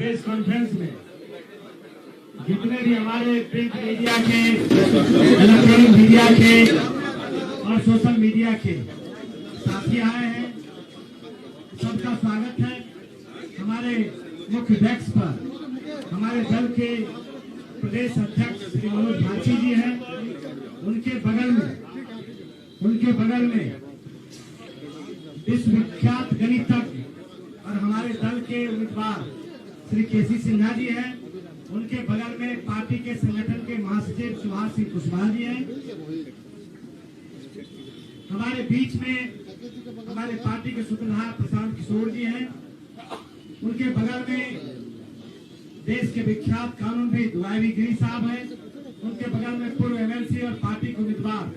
Press conference में जितने भी हमारे प्रिंट मीडिया के, इलेक्ट्रॉनिक मीडिया के और सोशल मीडिया के साथी आए हैं, सबका स्वागत है। हमारे मुख्य डेस्क पर हमारे दल के प्रदेश अध्यक्ष श्री मनोज झांसी जी हैं। उनके बगल में विश्वविख्यात गणितज्ञ और हमारे दल के उम्मीदवार श्री केसी सिन्हा जी हैं। उनके बगल में पार्टी के संगठन के महासचिव सुभाष सिंह कुशवाहा जी हैं। हमारे बीच में हमारे पार्टी के सूत्रधार प्रशांत किशोर जी हैं। उनके बगल में देश के विख्यात कानूनविद वाईवी गिरी साहब हैं। उनके बगल में पूर्व एमएलसी और पार्टी के उम्मीदवार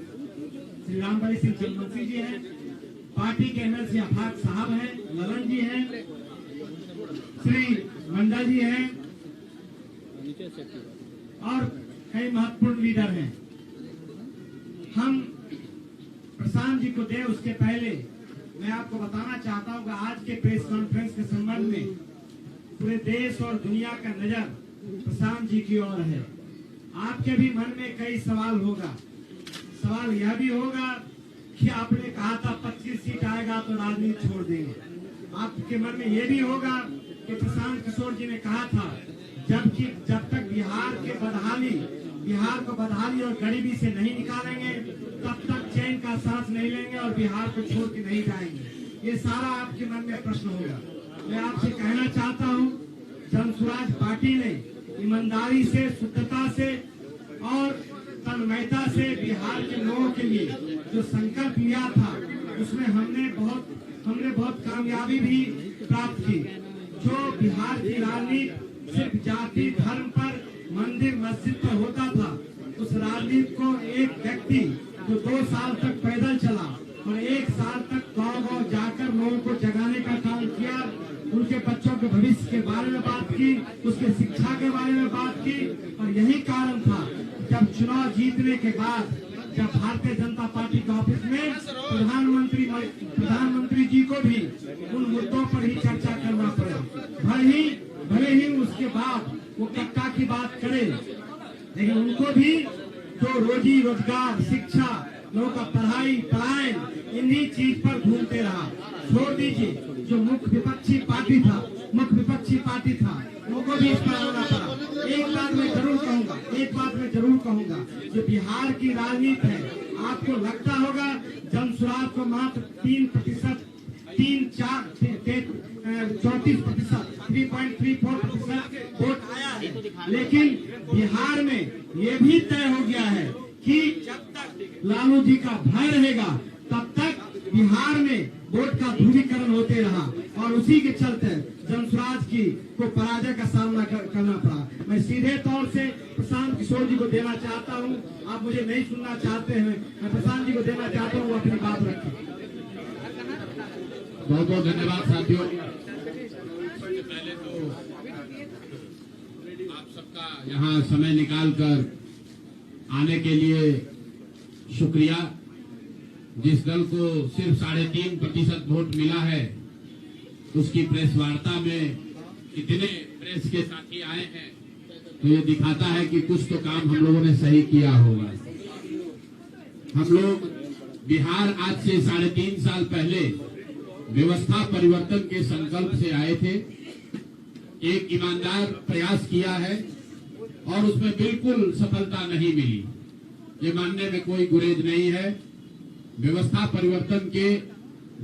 श्री रामबली सिंह चंद्रवंशी जी हैं। पार्टी के एमएलसी अफाक साहब हैं, ललन जी हैं, श्री मंडा जी हैं और कई महत्वपूर्ण लीडर हैं। हम प्रशांत जी को दे उसके पहले मैं आपको बताना चाहता हूं कि आज के प्रेस कॉन्फ्रेंस के संबंध में पूरे देश और दुनिया का नजर प्रशांत जी की ओर है। आपके भी मन में कई सवाल होगा। सवाल यह भी होगा कि आपने कहा था 25 सीट आएगा तो राजनीति छोड़ देंगे। आपके मन में यह भी होगा कि प्रशांत किशोर जी ने कहा था जब तक बिहार को बदहाली और गरीबी से नहीं निकालेंगे तब तक चैन का सांस नहीं लेंगे और बिहार को छोड़ के नहीं जाएंगे। ये सारा आपके मन में प्रश्न होगा। मैं आपसे कहना चाहता हूँ, जनसुराज पार्टी ने ईमानदारी से, शुद्धता से और तन्मयता से बिहार के लोगों के लिए जो संकल्प लिया था उसमें हमने बहुत कामयाबी भी प्राप्त की। जो बिहार की राजनीति सिर्फ जाति धर्म पर, मंदिर मस्जिद पर होता था, उस राजनीति को एक व्यक्ति जो 2 साल तक पैदल चला और 1 साल तक गाँव जाकर लोगों को जगाने का काम किया, उनके बच्चों के भविष्य के बारे में बात की, उसके शिक्षा के बारे में बात की। और यही कारण था जब चुनाव जीतने के बाद जब भारतीय जनता पार्टी के ऑफिस में प्रधानमंत्री जी को भी उन मुद्दों पर ही चर्चा करना पड़ा। भले ही उसके बाद वो कट्टा की बात करे, लेकिन उनको भी जो रोजी रोजगार, शिक्षा, लोगों का पलायन इन्हीं चीज पर घूमते रहा। छोड़ दीजिए, जो मुख्य विपक्षी पार्टी था उनको भी इस पर आना पड़ा। एक बात मैं जरूर कहूंगा, जो बिहार की राजनीति है, आपको लगता होगा जनसुराज को मात्र 3%, 3.34% वोट आया है। लेकिन बिहार में ये भी तय हो गया है कि जब तक लालू जी का भय रहेगा तब तक बिहार में वोट का ध्रुवीकरण होते रहा और उसी के चलते जनसुराज को पराजय का सामना करना पड़ा। मैं सीधे तौर से प्रशांत किशोर जी को देना चाहता हूं। आप मुझे नहीं सुनना चाहते हैं, मैं प्रशांत जी को देना चाहता हूं, वो अपनी बात रखें। बहुत बहुत धन्यवाद साथियों। पहले तो आप सबका यहाँ समय निकालकर आने के लिए शुक्रिया। जिस दल को सिर्फ 3.5% वोट मिला है, उसकी प्रेस वार्ता में इतने प्रेस के साथी आए हैं, तो ये दिखाता है कि कुछ तो काम हम लोगों ने सही किया होगा। हम लोग बिहार आज से 3.5 साल पहले व्यवस्था परिवर्तन के संकल्प से आए थे। एक ईमानदार प्रयास किया है और उसमें बिल्कुल सफलता नहीं मिली, ये मानने में कोई गुरेज नहीं है। व्यवस्था परिवर्तन के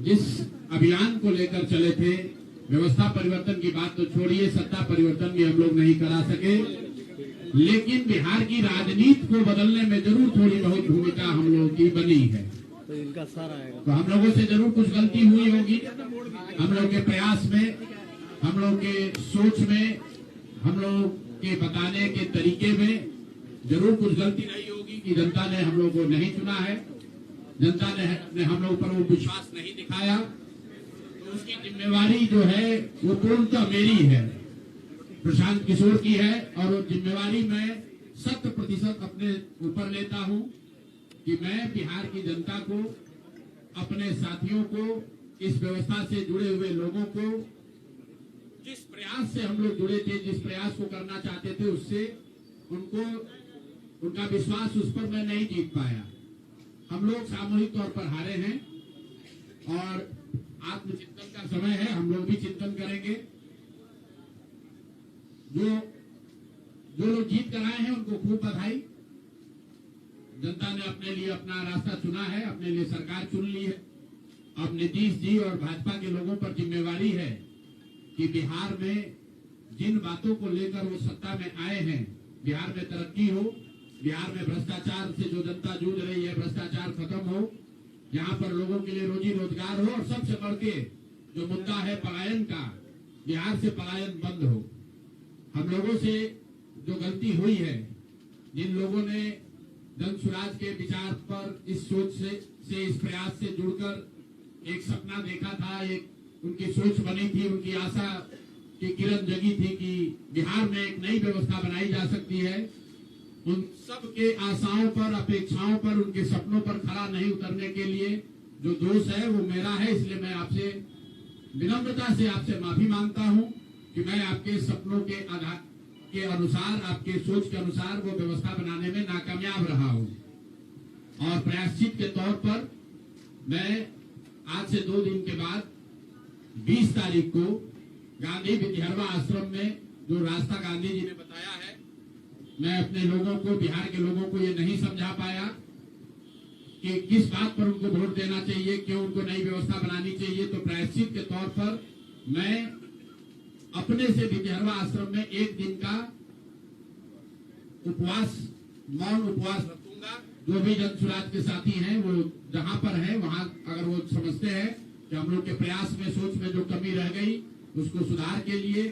जिस अभियान को लेकर चले थे, व्यवस्था परिवर्तन की बात तो छोड़िए, सत्ता परिवर्तन भी हम लोग नहीं करा सके, लेकिन बिहार की राजनीति को बदलने में जरूर थोड़ी बहुत भूमिका हम लोगों की बनी है। तो इनका सारा आएगा, तो हम लोगों से जरूर कुछ गलती हुई होगी। हम लोग के प्रयास में, हम लोग के सोच में, हम लोग के बताने के तरीके में जरूर कुछ गलती नहीं होगी कि जनता ने हम लोग को नहीं चुना है, जनता ने हम लोग पर वो विश्वास नहीं दिखाया। तो उसकी जिम्मेवारी जो है वो पूर्णतः मेरी है, प्रशांत किशोर की है। और वो जिम्मेवारी मैं 100% अपने ऊपर लेता हूं कि मैं बिहार की जनता को, अपने साथियों को, इस व्यवस्था से जुड़े हुए लोगों को जिस प्रयास से हम लोग जुड़े थे, जिस प्रयास को करना चाहते थे, उससे उनका विश्वास उस पर मैं नहीं जीत पाया। हम लोग सामूहिक तौर पर हारे हैं और आत्मचिंतन का समय है। हम लोग भी चिंतन करेंगे। जो लोग जीत कर आए हैं उनको खूब बधाई। जनता ने अपने लिए अपना रास्ता चुना है, अपने लिए सरकार चुन ली है। अब नीतीश जी और भाजपा के लोगों पर जिम्मेवारी है कि बिहार में जिन बातों को लेकर वो सत्ता में आए हैं, बिहार में तरक्की हो, बिहार में भ्रष्टाचार से जो जनता जूझ रही है, भ्रष्टाचार खत्म हो, यहाँ पर लोगों के लिए रोजी रोजगार हो, और सबसे बढ़ के जो मुद्दा है पलायन का, बिहार से पलायन बंद हो। हम लोगों से जो गलती हुई है, जिन लोगों ने जन स्वराज के विचार पर इस सोच से इस प्रयास से जुड़कर एक सपना देखा था, एक उनकी सोच बनी थी, उनकी आशा की किरण जगी थी कि बिहार में एक नई व्यवस्था बनाई जा सकती है, उन सब के आशाओं पर, अपेक्षाओं पर, उनके सपनों पर खरा नहीं उतरने के लिए जो दोष है वो मेरा है। इसलिए मैं आपसे विनम्रता से आपसे माफी मांगता हूं कि मैं आपके सपनों के आधार के अनुसार, आपके सोच के अनुसार वो व्यवस्था बनाने में नाकामयाब रहा हूं। और प्रायश्चित के तौर पर मैं आज से 2 दिन के बाद 20 तारीख को गांधी विद्यारवा आश्रम में जो रास्ता गांधी जी ने बताया है, मैं अपने लोगों को, बिहार के लोगों को ये नहीं समझा पाया कि किस बात पर उनको वोट देना चाहिए, क्यों उनको नई व्यवस्था बनानी चाहिए। तो प्रायश्चित के तौर पर मैं अपने से विद्यारवा आश्रम में 1 दिन का उपवास, मौन उपवास रखूंगा। जो भी जन स्वराज के साथी हैं वो जहां पर है वहां अगर वो समझते हैं कि हम लोग के प्रयास में, सोच में जो कमी रह गई उसको सुधार के लिए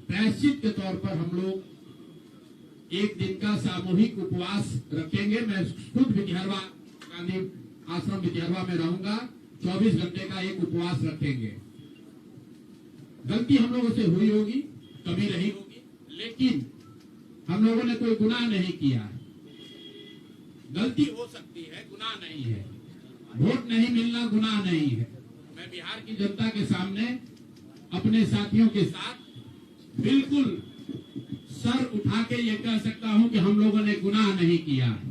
प्रायश्चित के तौर पर हम लोग 1 दिन का सामूहिक उपवास रखेंगे। मैं खुद विद्यारवा, गांधी आश्रम विद्यारवा में रहूंगा। 24 घंटे का एक उपवास रखेंगे। गलती हम लोगों से हुई होगी, कमी रही होगी, लेकिन हम लोगों ने कोई गुनाह नहीं किया। गलती हो सकती है, गुनाह नहीं है। वोट नहीं मिलना गुनाह नहीं है। मैं बिहार की जनता के सामने अपने साथियों के साथ बिल्कुल सर उठा के ये कह सकता हूं कि हम लोगों ने गुनाह नहीं किया है।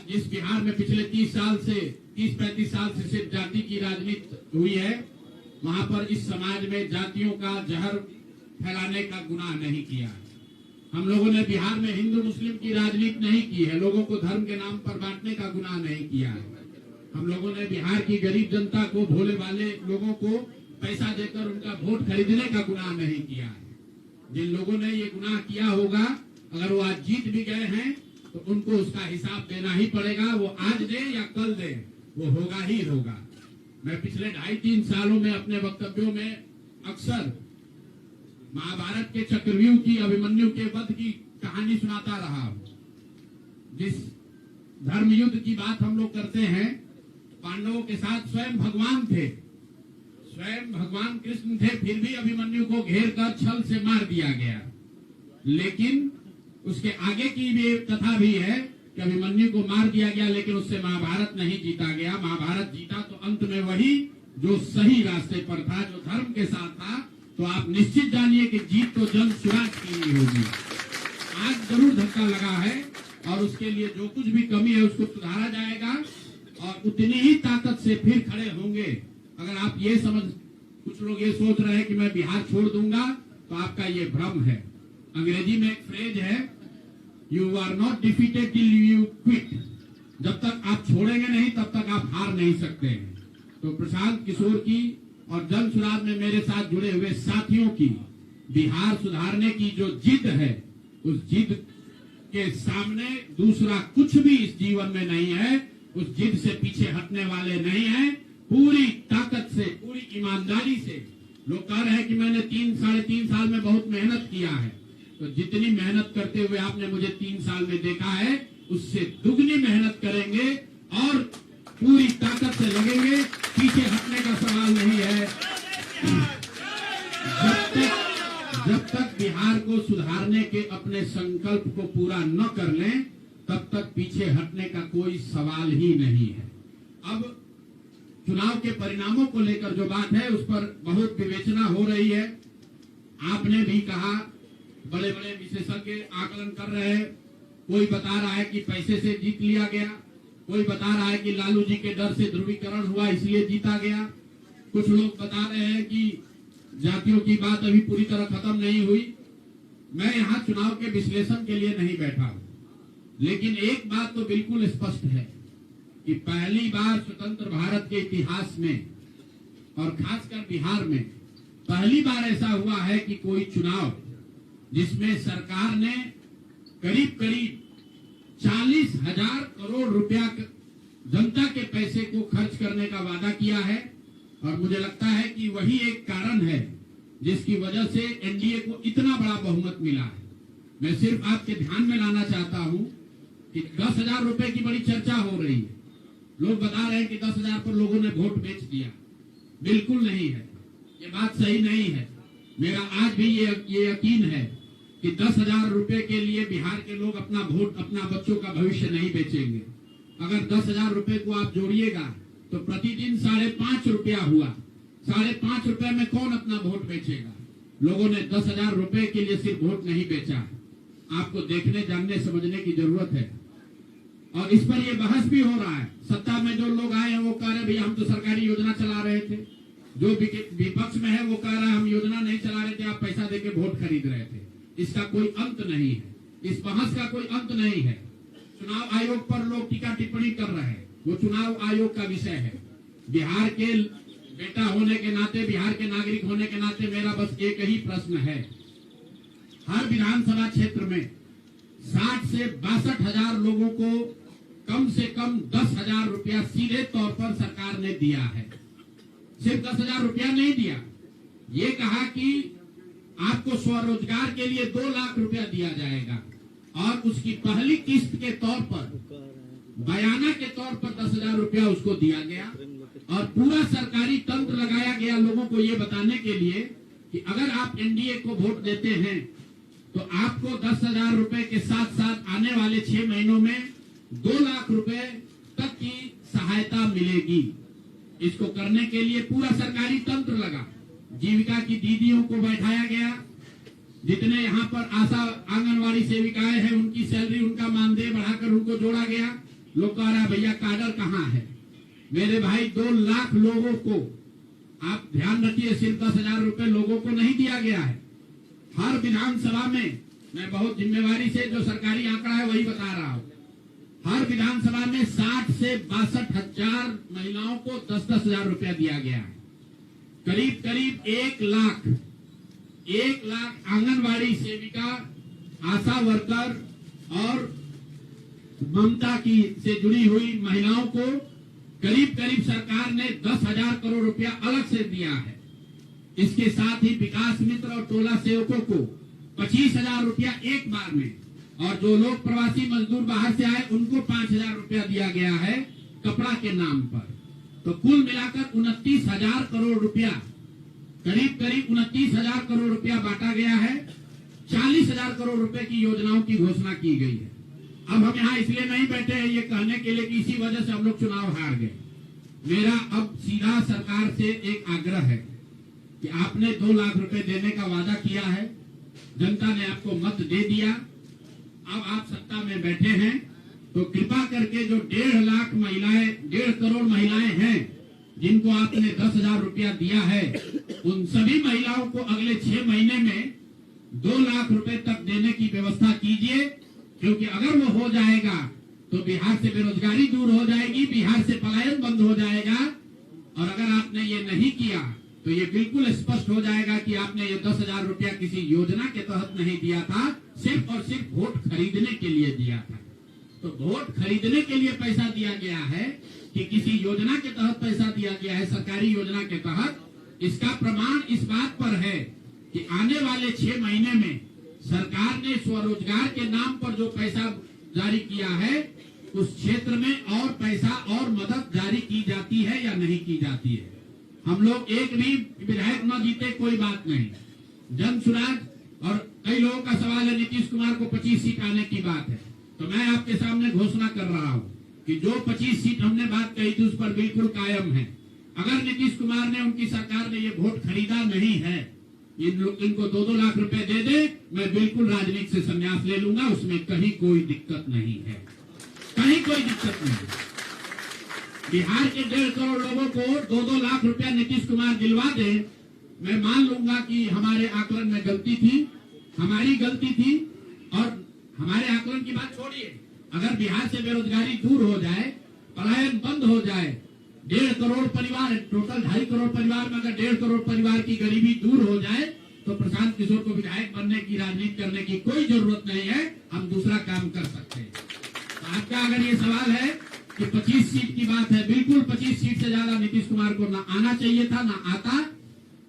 जिस बिहार में पिछले 30-35 साल से सिर्फ जाति की राजनीति हुई है, वहां पर इस समाज में जातियों का जहर फैलाने का गुनाह नहीं किया है। हम लोगों ने बिहार में हिंदू मुस्लिम की राजनीति नहीं की है, लोगों को धर्म के नाम पर बांटने का गुनाह नहीं किया है। हम लोगों ने बिहार की गरीब जनता को, भोले वाले लोगों को पैसा देकर उनका वोट खरीदने का गुनाह नहीं किया है। जिन लोगों ने ये गुनाह किया होगा, अगर वो आज जीत भी गए हैं तो उनको उसका हिसाब देना ही पड़ेगा। वो आज दे या कल दे, वो होगा ही होगा। मैं पिछले 2.5-3 सालों में अपने वक्तव्यों में अक्सर महाभारत के चक्रव्यूह की, अभिमन्यु के वध की कहानी सुनाता रहा हूं। जिस धर्म युद्ध की बात हम लोग करते हैं, पांडवों के साथ स्वयं भगवान थे, स्वयं भगवान कृष्ण थे, फिर भी अभिमन्यु को घेर कर छल से मार दिया गया। लेकिन उसके आगे की भी कथा भी है कि अभिमन्यु को मार दिया गया, लेकिन उससे महाभारत नहीं जीता गया। महाभारत जीता तो अंत में वही जो सही रास्ते पर था, जो धर्म के साथ था। तो आप निश्चित जानिए कि जीत तो जन स्वराज की ही होगी। आज जरूर धक्का लगा है और उसके लिए जो कुछ भी कमी है उसको सुधारा जाएगा और उतनी ही ताकत से फिर खड़े होंगे। अगर आप ये कुछ लोग ये सोच रहे हैं कि मैं बिहार छोड़ दूंगा, तो आपका ये भ्रम है। अंग्रेजी में एक फ्रेज है, you are not defeated till you quit. जब तक आप छोड़ेंगे नहीं तब तक आप हार नहीं सकते हैं। तो प्रशांत किशोर की और जन स्वराज में मेरे साथ जुड़े हुए साथियों की बिहार सुधारने की जो जिद है, उस जिद के सामने दूसरा कुछ भी इस जीवन में नहीं है। उस जिद से पीछे हटने वाले नहीं है। पूरी ताकत से, पूरी ईमानदारी से। लोग कह रहे हैं कि मैंने 3-3.5 साल में बहुत मेहनत किया है, तो जितनी मेहनत करते हुए आपने मुझे 3 साल में देखा है, उससे दुगनी मेहनत करेंगे और पूरी ताकत से लगेंगे। पीछे हटने का सवाल नहीं है। जब तक बिहार को सुधारने के अपने संकल्प को पूरा न कर लें, तब तक पीछे हटने का कोई सवाल ही नहीं है। अब चुनाव के परिणामों को लेकर जो बात है उस पर बहुत विवेचना हो रही है। आपने भी कहा, बड़े बड़े विशेषज्ञ आकलन कर रहे हैं। कोई बता रहा है कि पैसे से जीत लिया गया, कोई बता रहा है कि लालू जी के डर से ध्रुवीकरण हुआ इसलिए जीता गया, कुछ लोग बता रहे हैं कि जातियों की बात अभी पूरी तरह खत्म नहीं हुई। मैं यहाँ चुनाव के विश्लेषण के लिए नहीं बैठा हूँ, लेकिन एक बात तो बिल्कुल स्पष्ट है कि पहली बार स्वतंत्र भारत के इतिहास में और खासकर बिहार में पहली बार ऐसा हुआ है कि कोई चुनाव जिसमें सरकार ने करीब करीब 40,000 करोड़ रुपया जनता के पैसे को खर्च करने का वादा किया है। और मुझे लगता है कि वही एक कारण है जिसकी वजह से एनडीए को इतना बड़ा बहुमत मिला है। मैं सिर्फ आपके ध्यान में लाना चाहता हूं कि 10,000 रुपए की बड़ी चर्चा हो रही है। लोग बता रहे हैं कि 10,000 पर लोगों ने वोट बेच दिया। बिल्कुल नहीं है, ये बात सही नहीं है। मेरा आज भी ये यकीन है कि 10,000 रुपए के लिए बिहार के लोग अपना वोट, अपना बच्चों का भविष्य नहीं बेचेंगे। अगर 10,000 रुपए को आप जोड़िएगा तो प्रतिदिन 5.5 रुपया हुआ। 5.5 रुपए में कौन अपना वोट बेचेगा? लोगों ने 10,000 रुपए के लिए सिर्फ वोट नहीं बेचा। आपको देखने, जानने, समझने की जरूरत है। और इस पर यह बहस भी हो रहा है। सत्ता में जो लोग आए हैं वो कह रहे भैया हम तो सरकारी योजना चला रहे थे। जो विपक्ष में है वो कह रहा है हम योजना नहीं चला रहे थे, आप पैसा देके वोट खरीद रहे थे। इसका कोई अंत नहीं है, इस बहस का कोई अंत नहीं है। चुनाव आयोग पर लोग टीका टिप्पणी कर रहे हैं, वो चुनाव आयोग का विषय है। बिहार के बेटा होने के नाते, बिहार के नागरिक होने के नाते मेरा बस एक ही प्रश्न है। हर विधानसभा क्षेत्र में 60 से 62,000 लोगों को कम से कम 10,000 रुपया सीधे तौर पर सरकार ने दिया है। सिर्फ 10,000 रुपया नहीं दिया, ये कहा कि आपको स्वरोजगार के लिए 2 लाख रुपया दिया जाएगा और उसकी पहली किस्त के तौर पर, बयाना के तौर पर 10,000 रुपया उसको दिया गया। और पूरा सरकारी तंत्र लगाया गया लोगों को ये बताने के लिए कि अगर आप एनडीए को वोट देते हैं तो आपको 10,000 रुपए के साथ साथ आने वाले 6 महीनों में 2 लाख रुपए तक की सहायता मिलेगी। इसको करने के लिए पूरा सरकारी तंत्र लगा। जीविका की दीदियों को बैठाया गया। जितने यहाँ पर आशा आंगनवाड़ी सेविकाएं हैं उनकी सैलरी, उनका मानदेय बढ़ाकर उनको जोड़ा गया। लोग कह रहा भैया काडर कहाँ है? मेरे भाई 2 लाख लोगों को, आप ध्यान रखिए, सिर्फ 10,000 रुपए लोगों को नहीं दिया गया है। हर विधानसभा में, मैं बहुत जिम्मेवारी से जो सरकारी आंकड़ा है वही बता रहा हूं, हर विधानसभा में 60 से 62,000 महिलाओं को 10,000 रुपया दिया गया है। करीब करीब 1 लाख आंगनवाड़ी सेविका, आशा वर्कर और ममता की से जुड़ी हुई महिलाओं को करीब करीब सरकार ने 10,000 करोड़ रुपया अलग से दिया है। इसके साथ ही विकास मित्र और टोला सेवकों को 25,000 रुपया एक बार में, और जो लोग प्रवासी मजदूर बाहर से आए उनको 5,000 रुपया दिया गया है कपड़ा के नाम पर। तो कुल मिलाकर 29,000 करोड़ रुपया, करीब करीब 29,000 करोड़ रुपया बांटा गया है। 40,000 करोड़ रुपए की योजनाओं की घोषणा की गई है। अब हम यहाँ इसलिए नहीं बैठे हैं ये कहने के लिए कि इसी वजह से हम लोग चुनाव हार गए। मेरा अब सीधा सरकार से एक आग्रह है कि आपने 2 लाख रुपए देने का वादा किया है, जनता ने आपको मत दे दिया, अब आप सत्ता में बैठे हैं, तो कृपा करके जो 1.5 करोड़ महिलाएं हैं जिनको आपने 10,000 रुपया दिया है, उन सभी महिलाओं को अगले 6 महीने में 2 लाख रुपए तक देने की व्यवस्था कीजिए। क्योंकि अगर वो हो जाएगा तो बिहार से बेरोजगारी दूर हो जाएगी, बिहार से पलायन बंद हो जाएगा। और अगर आपने ये नहीं किया तो ये बिल्कुल स्पष्ट हो जाएगा कि आपने ये 10,000 रुपया किसी योजना के तहत नहीं दिया था, सिर्फ और सिर्फ वोट खरीदने के लिए दिया था। तो वोट खरीदने के लिए पैसा दिया गया है कि किसी योजना के तहत पैसा दिया गया है, सरकारी योजना के तहत। इसका प्रमाण इस बात पर है कि आने वाले 6 महीने में सरकार ने स्वरोजगार के नाम पर जो पैसा जारी किया है, उस क्षेत्र में और पैसा और मदद जारी की जाती है या नहीं की जाती है। हम लोग एक भी विधायक न जीते कोई बात नहीं, जन सुराज। और कई लोगों का सवाल है नीतीश कुमार को 25 सीट आने की बात है, तो मैं आपके सामने घोषणा कर रहा हूं कि जो 25 सीट हमने बात कही थी उस पर बिल्कुल कायम है। अगर नीतीश कुमार ने, उनकी सरकार ने ये वोट खरीदा नहीं है, इनको 2-2 लाख रुपए दे दे, मैं बिल्कुल राजनीति से संन्यास ले लूंगा, उसमें कहीं कोई दिक्कत नहीं है, कहीं कोई दिक्कत नहीं। बिहार के 1.5 करोड़ लोगों को 2-2 लाख रुपया नीतीश कुमार दिलवा दे, मैं मान लूंगा कि हमारे आकलन में गलती थी, हमारी गलती थी। और हमारे आकलन की बात छोड़िए, अगर बिहार से बेरोजगारी दूर हो जाए, पलायन बंद हो जाए, 1.5 करोड़ परिवार, टोटल 2.5 करोड़ परिवार में अगर 1.5 करोड़ परिवार की गरीबी दूर हो जाए, तो प्रशांत किशोर को विधायक बनने की, राजनीति करने की कोई जरूरत नहीं है, हम दूसरा काम कर सकते हैं। तो आपका अगर ये सवाल है कि 25 सीट की बात है, बिल्कुल 25 सीट से ज्यादा नीतीश कुमार को ना आना चाहिए था, ना आता।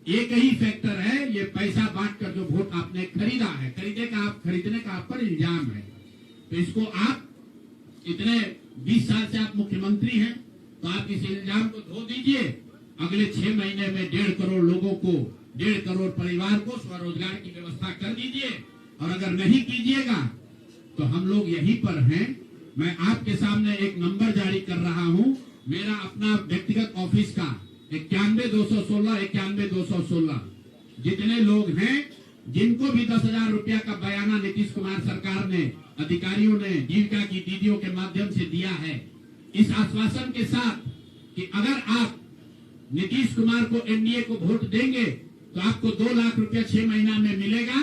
एक ही फैक्टर है, ये पैसा बांटकर जो वोट आपने खरीदा है, खरीदने का आप पर इल्जाम है। तो इसको आप इतने 20 साल से आप मुख्यमंत्री हैं, तो आप इस इल्जाम को धो दीजिए। अगले 6 महीने में 1.5 करोड़ लोगों को, 1.5 करोड़ परिवार को स्वरोजगार की व्यवस्था कर दीजिए। और अगर नहीं कीजिएगा तो हम लोग यहीं पर हैं। मैं आपके सामने एक नंबर जारी कर रहा हूं, मेरा अपना व्यक्तिगत ऑफिस का 91-216 जितने लोग हैं, जिनको भी 10,000 रुपया का बयाना नीतीश कुमार सरकार ने, अधिकारियों ने, जीविका की दीदियों के माध्यम से दिया है, इस आश्वासन के साथ कि अगर आप नीतीश कुमार को, एनडीए को वोट देंगे तो आपको 2 लाख रुपया 6 महीना में मिलेगा।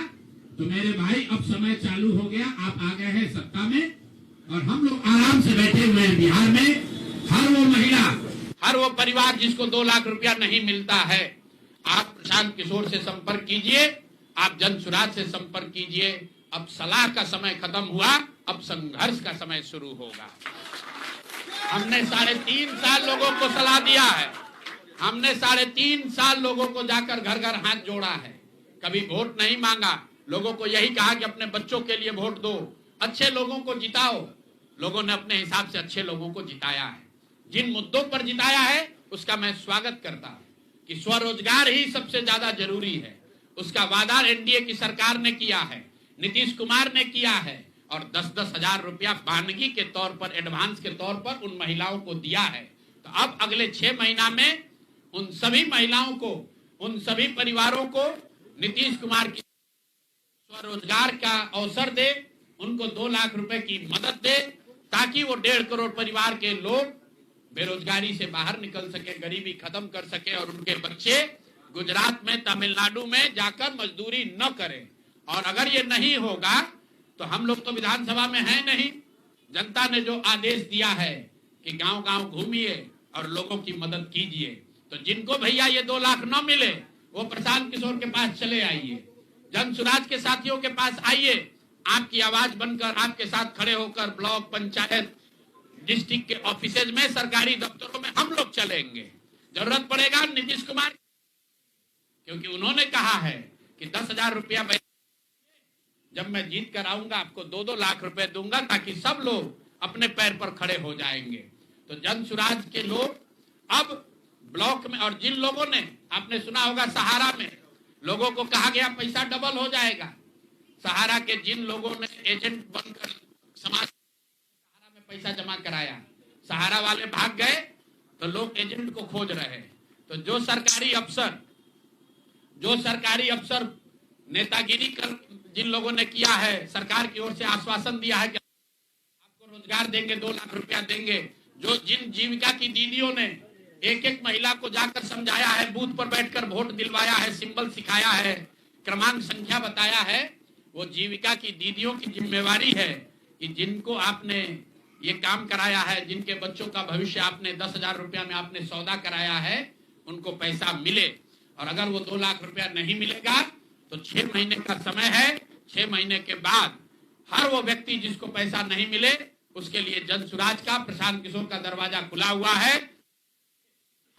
तो मेरे भाई, अब समय चालू हो गया, आप आ गए हैं सत्ता में और हम लोग आराम से बैठे हुए हैं बिहार में। हर वो महिला, हर वो परिवार जिसको 2 लाख रुपया नहीं मिलता है, आप प्रशांत किशोर से संपर्क कीजिए, आप जनसुराज से संपर्क कीजिए। अब सलाह का समय खत्म हुआ, अब संघर्ष का समय शुरू होगा। हमने 3.5 साल लोगों को सलाह दिया है, हमने 3.5 साल लोगों को जाकर घर घर हाथ जोड़ा है, कभी वोट नहीं मांगा। लोगों को यही कहा कि अपने बच्चों के लिए वोट दो, अच्छे लोगों को जिताओ। लोगों ने अपने हिसाब से अच्छे लोगों को जिताया है। जिन मुद्दों पर जिताया है उसका मैं स्वागत करता हूं कि स्वरोजगार ही सबसे ज्यादा जरूरी है। उसका वादा एनडीए की सरकार ने किया है, नीतीश कुमार ने किया है, और 10-10 हजार रुपया बानगी के तौर पर, एडवांस के तौर पर उन महिलाओं को दिया है। तो अब अगले 6 महीना में उन सभी महिलाओं को, उन सभी परिवारों को नीतीश कुमार की स्वरोजगार का अवसर दे, उनको 2 लाख रुपए की मदद दे, ताकि वो 1.5 करोड़ परिवार के लोग बेरोजगारी से बाहर निकल सके, गरीबी खत्म कर सके और उनके बच्चे गुजरात में, तमिलनाडु में जाकर मजदूरी न करें। और अगर ये नहीं होगा तो हम लोग तो विधानसभा में हैं नहीं। जनता ने जो आदेश दिया है कि गांव-गांव घूमिए और लोगों की मदद कीजिए, तो जिनको भैया ये 2 लाख न मिले वो प्रशांत किशोर के पास चले आइए, जनसुराज के साथियों के पास आइए। आपकी आवाज बनकर, आपके साथ खड़े होकर ब्लॉक, पंचायत, डिस्ट्रिक्ट के ऑफिसेज में, सरकारी दफ्तरों में हम लोग चलेंगे। जरूरत पड़ेगा नीतीश कुमार, क्योंकि उन्होंने कहा है कि 10,000 रुपया जब मैं जीत कर आऊंगा आपको 2-2 लाख रुपए दूंगा, ताकि सब लोग अपने पैर पर खड़े हो जाएंगे। तो जनसुराज के लोग अब ब्लॉक में, और जिन लोगों ने, आपने सुना होगा सहारा में लोगों को कहा गया पैसा डबल हो जाएगा, सहारा के जिन लोगों ने एजेंट बनकर समाज सहारा में पैसा जमा कराया, सहारा वाले भाग गए तो लोग एजेंट को खोज रहे हैं। तो जो सरकारी अफसर नेतागिरी कर जिन लोगों ने किया है, सरकार की ओर से आश्वासन दिया है कि आपको रोजगार देंगे, 2 लाख रुपया देंगे, जिन जीविका की दीदियों ने एक महिला को जाकर समझाया है, बूथ पर बैठकर वोट दिलवाया है, सिंबल सिखाया है, क्रमांक संख्या बताया है, वो जीविका की दीदियों की जिम्मेवारी है कि जिनको आपने ये काम कराया है, जिनके बच्चों का भविष्य आपने 10,000 रुपया में आपने सौदा कराया है, उनको पैसा मिले। और अगर वो 2 लाख रुपया नहीं मिलेगा तो 6 महीने का समय है। 6 महीने के बाद हर वो व्यक्ति जिसको पैसा नहीं मिले, उसके लिए जनसुराज का, प्रशांत किशोर का दरवाजा खुला हुआ है।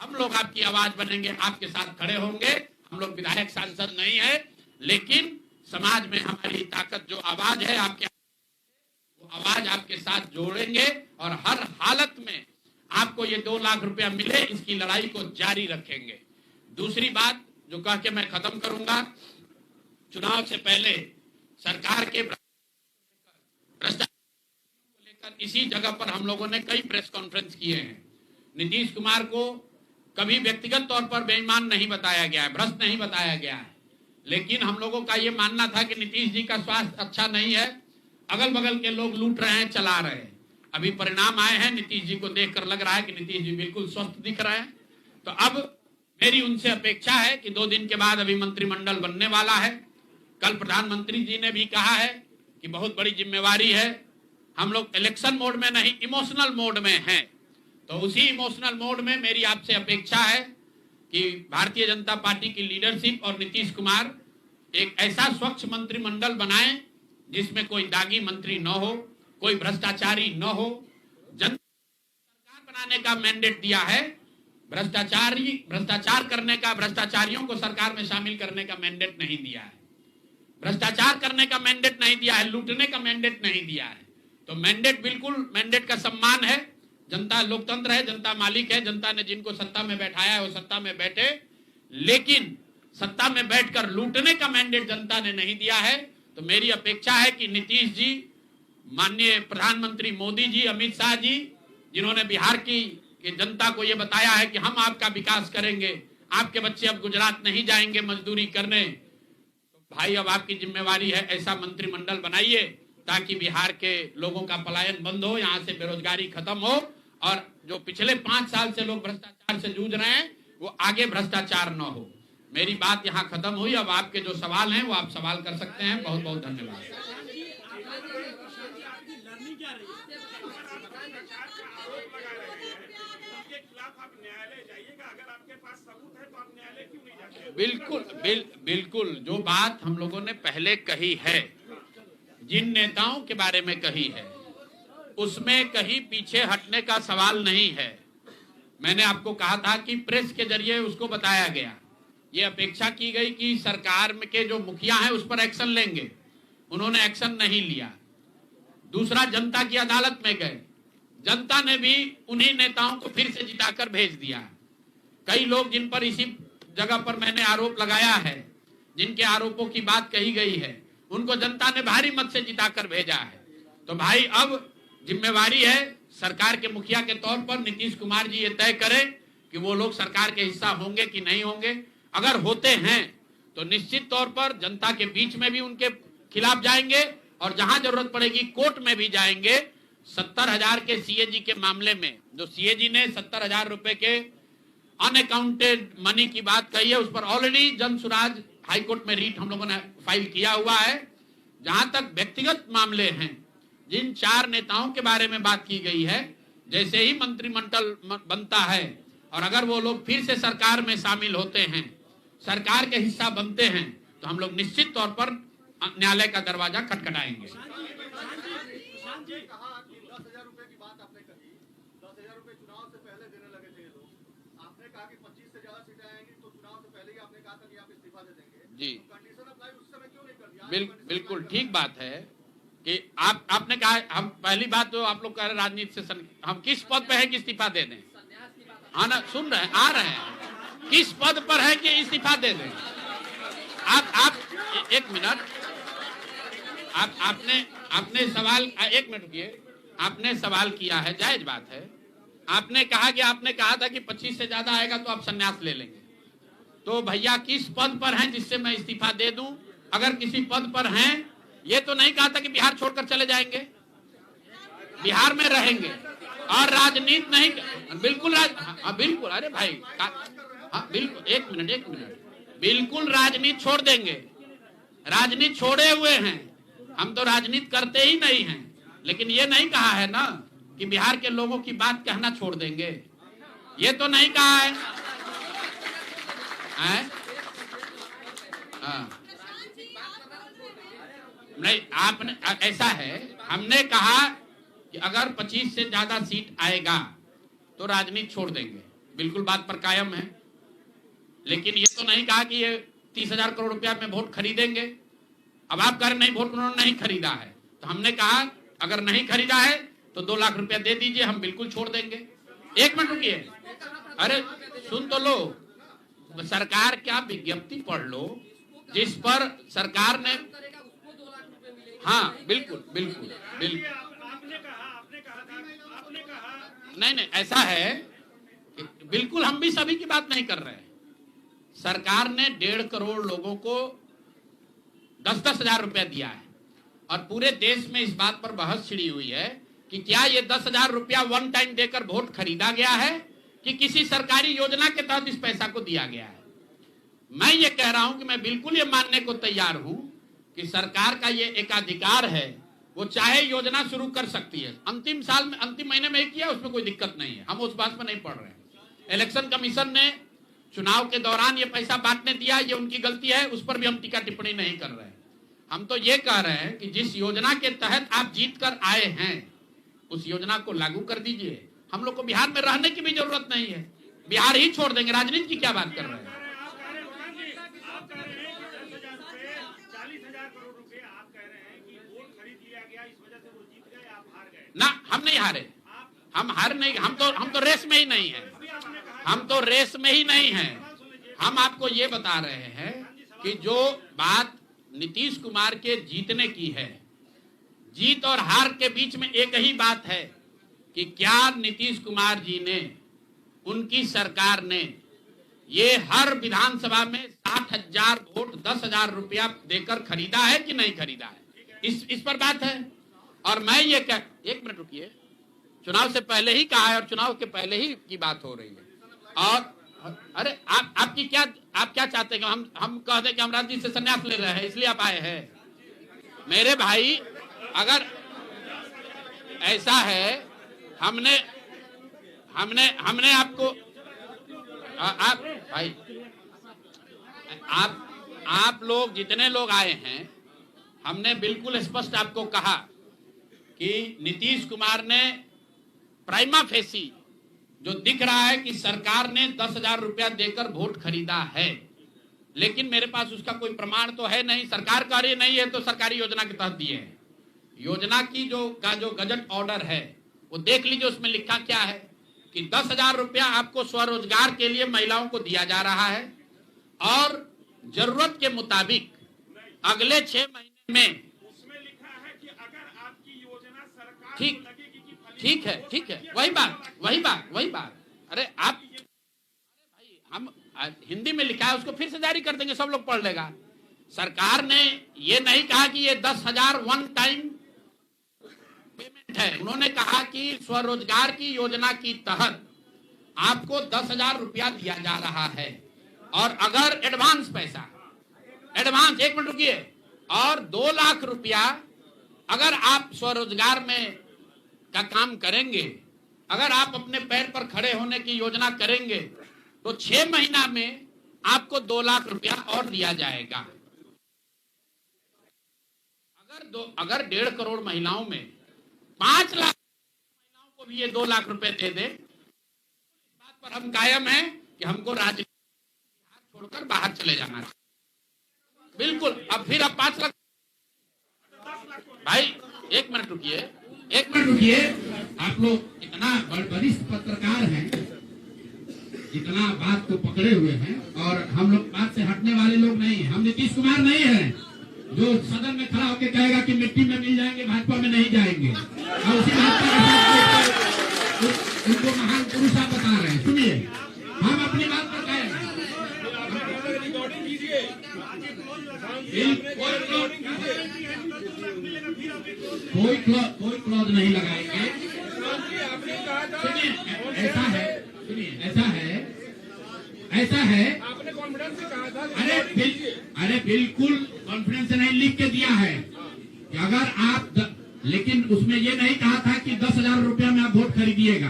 हम लोग आपकी आवाज बनेंगे, आपके साथ खड़े होंगे। हम लोग विधायक सांसद नहीं है, लेकिन समाज में हमारी ताकत जो आवाज है, आपके वो आवाज आपके साथ जोड़ेंगे और हर हालत में आपको ये 2 लाख रुपया मिले, इसकी लड़ाई को जारी रखेंगे। दूसरी बात जो कह के मैं खत्म करूंगा, चुनाव से पहले सरकार के भ्रष्टाचार को लेकर इसी जगह पर हम लोगों ने कई प्रेस कॉन्फ्रेंस किए हैं। नीतीश कुमार को कभी व्यक्तिगत तौर पर बेईमान नहीं बताया गया है, भ्रष्ट नहीं बताया गया है। लेकिन हम लोगों का ये मानना था कि नीतीश जी का स्वास्थ्य अच्छा नहीं है, अगल बगल के लोग लूट रहे हैं, चला रहे हैं। अभी परिणाम आए हैं, नीतीश जी को देखकर लग रहा है कि नीतीश जी बिल्कुल स्वस्थ दिख रहे हैं। तो अब मेरी उनसे अपेक्षा है कि 2 दिन के बाद अभी मंत्रिमंडल बनने वाला है। कल प्रधानमंत्री जी ने भी कहा है कि बहुत बड़ी जिम्मेवारी है, हम लोग इलेक्शन मोड में नहीं, इमोशनल मोड में हैं। तो उसी इमोशनल मोड में मेरी आपसे अपेक्षा है कि भारतीय जनता पार्टी की लीडरशिप और नीतीश कुमार एक ऐसा स्वच्छ मंत्रिमंडल बनाएं जिसमें कोई दागी मंत्री न हो, कोई भ्रष्टाचारी न हो। जनता सरकार बनाने का मैंडेट दिया है, भ्रष्टाचार करने का, भ्रष्टाचारियों को सरकार में शामिल करने का मैंडेट नहीं दिया है, भ्रष्टाचार करने का मैंडेट नहीं दिया है, लूटने का मैंडेट नहीं दिया है। तो मैंडेट, बिल्कुल मैंडेट का सम्मान है। जनता लोकतंत्र है, जनता मालिक है, जनता ने जिनको सत्ता में बैठाया है वो सत्ता में बैठे, लेकिन सत्ता में बैठकर लूटने का मैंडेट जनता ने नहीं दिया है। तो मेरी अपेक्षा है कि नीतीश जी, माननीय प्रधानमंत्री मोदी जी, अमित शाह जी, जिन्होंने बिहार की जनता को ये बताया है कि हम आपका विकास करेंगे, आपके बच्चे अब गुजरात नहीं जाएंगे मजदूरी करने, तो भाई अब आपकी जिम्मेवारी है ऐसा मंत्रिमंडल बनाइए ताकि बिहार के लोगों का पलायन बंद हो, यहाँ से बेरोजगारी खत्म हो, और जो पिछले 5 साल से लोग भ्रष्टाचार से जूझ रहे हैं वो आगे भ्रष्टाचार न हो। मेरी बात यहाँ खत्म हुई। अब आपके जो सवाल हैं वो आप सवाल कर सकते हैं। बहुत बहुत धन्यवाद। बिल्कुल जो बात हम लोगों ने पहले कही है, जिन नेताओं के बारे में कही है, उसमें कहीं पीछे हटने का सवाल नहीं है। मैंने आपको कहा था कि प्रेस के जरिए उसको बताया गया, ये अपेक्षा की गई कि सरकार के जो मुखिया हैं उस पर एक्शन लेंगे, उन्होंने एक्शन नहीं लिया। दूसरा, जनता की अदालत में गए, जनता ने भी उन्हीं नेताओं को फिर से जिताकर भेज दिया। कई लोग जिन पर इसी जगह पर मैंने आरोप लगाया है, जिनके आरोपों की बात कही गई है, उनको जनता ने भारी मत से जिताकर भेजा है। तो भाई अब जिम्मेवारी है सरकार के मुखिया के तौर पर नीतीश कुमार जी ये तय करें कि वो लोग सरकार के हिस्सा होंगे कि नहीं होंगे। अगर होते हैं तो निश्चित तौर पर जनता के बीच में भी उनके खिलाफ जाएंगे और जहां जरूरत पड़ेगी कोर्ट में भी जाएंगे। 70,000 के सीएजी के मामले में जो सीएजी ने 70,000 रुपए के अनअकाउंटेड मनी की बात कही है, उस पर ऑलरेडी जन सुराज हाईकोर्ट में रीट हम लोगों ने फाइल किया हुआ है। जहां तक व्यक्तिगत मामले हैं, जिन 4 नेताओं के बारे में बात की गई है, जैसे ही मंत्रिमंडल बनता है और अगर वो लोग फिर से सरकार में शामिल होते हैं, सरकार के हिस्सा बनते हैं, तो हम लोग निश्चित तौर पर न्यायालय का दरवाजा खटखटाएंगे। जी बिल्कुल ठीक बात है कि आपने कहा, हम पहली बात तो आप लोग कह रहे राजनीति से हम किस पद पे है कि इस्तीफा दे दें? हाँ ना, सुन रहे हैं, आ रहे हैं, किस पद पर है कि इस्तीफा दे दें? आप एक मिनट, आपने सवाल, एक मिनट रुकिए, आपने सवाल किया है, जायज बात है। आपने कहा कि आपने कहा था कि 25 से ज्यादा आएगा तो आप संन्यास ले लेंगे। तो भैया किस पद पर हैं जिससे मैं इस्तीफा दे दूं? अगर किसी पद पर हैं, ये तो नहीं कहा था कि बिहार छोड़कर चले जाएंगे, बिहार में रहेंगे और राजनीति नहीं, बिल्कुल बिल्कुल, अरे भाई हाँ बिल्कुल, एक मिनट, बिल्कुल राजनीति छोड़ देंगे, राजनीति छोड़े हुए हैं, हम तो राजनीति करते ही नहीं हैं। लेकिन ये नहीं कहा है ना कि बिहार के लोगों की बात कहना छोड़ देंगे, ये तो नहीं कहा है, नहीं, आपने ऐसा है, हमने कहा कि अगर 25 से ज्यादा सीट आएगा तो राजनीति छोड़ देंगे, बिल्कुल बात पर कायम है। लेकिन ये तो नहीं कहा कि ये 30,000 करोड़ रुपया में वोट खरीदेंगे। अब आप कह रहे नहीं, वोट उन्होंने नहीं खरीदा है, तो हमने कहा अगर नहीं खरीदा है तो 2 लाख रुपया दे दीजिए, हम बिल्कुल छोड़ देंगे। एक मिनट रुकिए, अरे सुन तो लो, सरकार क्या विज्ञप्ति पढ़ लो जिस पर सरकार ने, हाँ बिल्कुल, नहीं, ऐसा है बिल्कुल हम भी सभी की बात नहीं कर रहे हैं। सरकार ने 1.5 करोड़ लोगों को 10-10 हजार रुपया दिया है और पूरे देश में इस बात पर बहस छिड़ी हुई है कि क्या ये 10 हजार रुपया वन टाइम देकर वोट खरीदा गया है कि किसी सरकारी योजना के तहत इस पैसा को दिया गया है। मैं ये कह रहा हूं कि मैं बिल्कुल ये मानने को तैयार हूं कि सरकार का ये एकाधिकार है, वो चाहे योजना शुरू कर सकती है। अंतिम महीने में किया, उसमें कोई दिक्कत नहीं है, हम उस बात पर नहीं पड़ रहे हैं। इलेक्शन कमीशन ने चुनाव के दौरान ये पैसा बांटने दिया, ये उनकी गलती है, उस पर भी हम टीका टिप्पणी नहीं कर रहे हैं। हम तो ये कह रहे हैं कि जिस योजना के तहत आप जीत कर आए हैं उस योजना को लागू कर दीजिए। हम लोग को बिहार में रहने की भी जरूरत नहीं है, बिहार ही छोड़ देंगे, राजनीति की क्या बात कर रहे हैं। ना हम नहीं हारे, हम हार नहीं, हम तो रेस में ही नहीं है, हम तो रेस में ही नहीं है। हम आपको ये बता रहे हैं कि जो बात नीतीश कुमार के जीतने की है, जीत और हार के बीच में एक ही बात है कि क्या नीतीश कुमार जी ने, उनकी सरकार ने ये हर विधानसभा में 60,000 वोट 10,000 रुपया देकर खरीदा है कि नहीं खरीदा है, इस पर बात है। और मैं ये एक मिनट रुकिए, चुनाव से पहले ही कहा है और चुनाव के पहले ही की बात हो रही है। और अरे आप क्या चाहते हैं? हम कहते हैं कि हम राजनीति से संन्यास ले रहे हैं इसलिए आप आए हैं? मेरे भाई, अगर ऐसा है, हमने आपको भाई आप लोग जितने लोग आए हैं, हमने बिल्कुल स्पष्ट आपको कहा कि नीतीश कुमार ने प्राइमा फेसी जो दिख रहा है कि सरकार ने 10,000 रुपया देकर वोट खरीदा है, लेकिन मेरे पास उसका कोई प्रमाण तो है नहीं। सरकार कह रही नहीं है तो सरकारी योजना के तहत दिए हैं। योजना की जो गजट ऑर्डर है वो देख लीजिए, उसमें लिखा क्या है कि 10,000 रुपया आपको स्वरोजगार के लिए महिलाओं को दिया जा रहा है और जरूरत के मुताबिक अगले 6 महीने में उसमें लिखा है कि अगर आपकी योजना सरकार ठीक है, वही बात। अरे भाई, हम हिंदी में लिखा है, उसको फिर से जारी कर देंगे, सब लोग पढ़ लेगा। सरकार ने ये नहीं कहा कि ये 10,000 वन टाइम पेमेंट है, उन्होंने कहा कि स्वरोजगार की योजना की तहत आपको 10,000 रुपया दिया जा रहा है और अगर एडवांस पैसा, एक मिनट रुकिए, और 2 लाख रुपया अगर आप स्वरोजगार में का काम करेंगे, अगर आप अपने पैर पर खड़े होने की योजना करेंगे तो 6 महीना में आपको 2 लाख रुपया और दिया जाएगा। अगर 1.5 करोड़ महिलाओं में 5 लाख महिलाओं को भी ये 2 लाख रुपए दे दे, इस बात पर हम कायम हैं कि हमको राजनीति छोड़कर बाहर चले जाना चाहिए। बिल्कुल। अब फिर अब 5 लाख भाई, एक मिनट रुकिए। आप लोग इतना वरिष्ठ पत्रकार हैं, इतना बात को पकड़े हुए हैं, और हम लोग बात से हटने वाले लोग नहीं हैं। हम नीतीश कुमार नहीं हैं जो सदन में खड़ा होकर कहेगा कि मिट्टी में मिल जाएंगे, भाजपा में नहीं जाएंगे, और उसी बात पर उनको महान पुरुष आप बता रहे हैं। सुनिए, हम अपनी बात पर कहें, कोई क्लॉज नहीं लगाएंगे। ऐसा है, आपने कॉन्फिडेंस से कहा था। अरे बिल्कुल कॉन्फिडेंस से नहीं, लिख के दिया है कि अगर आप लेकिन उसमें ये नहीं कहा था कि 10,000 रुपया में आप वोट खरीदिएगा।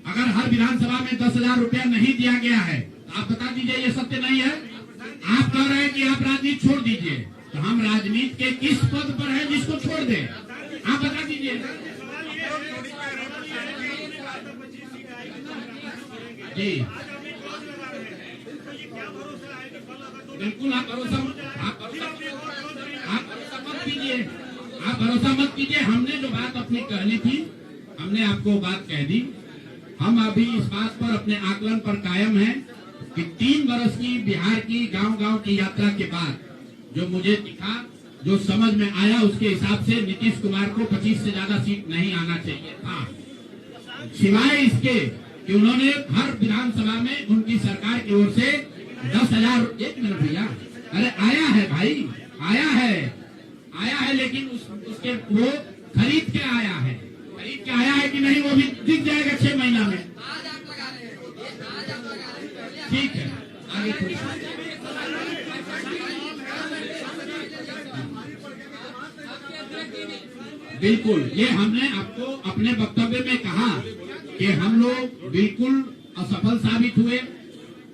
अगर हर विधानसभा में 10,000 रुपया नहीं दिया गया है तो आप बता दीजिए ये सत्य नहीं है। आप कह रहे हैं कि आप राजनीति छोड़ दीजिए, तो हम राजनीति के किस पद पर हैं जिसको छोड़ दें? आप बता दीजिए जी। बिल्कुल आप भरोसा मत कीजिए। हमने जो बात अपनी कहनी थी, हमने आपको बात कह दी। हम अभी इस बात पर अपने आकलन पर कायम हैं कि 3 वर्ष की बिहार की गांव-गांव की यात्रा के बाद जो मुझे दिखा, जो समझ में आया, उसके हिसाब से नीतीश कुमार को 25 से ज्यादा सीट नहीं आना चाहिए था। सिवाय इसके कि उन्होंने हर विधानसभा में उनकी सरकार की ओर से 10,000। 1 मिनट भैया, अरे आया है भाई, आया है, लेकिन उसके वो खरीद के आया है कि नहीं वो भी दिख जाएगा 6 महीना में। ठीक है, आगे थोड़ी बिल्कुल, ये हमने आपको अपने वक्तव्य में कहा कि हम लोग बिल्कुल असफल साबित हुए।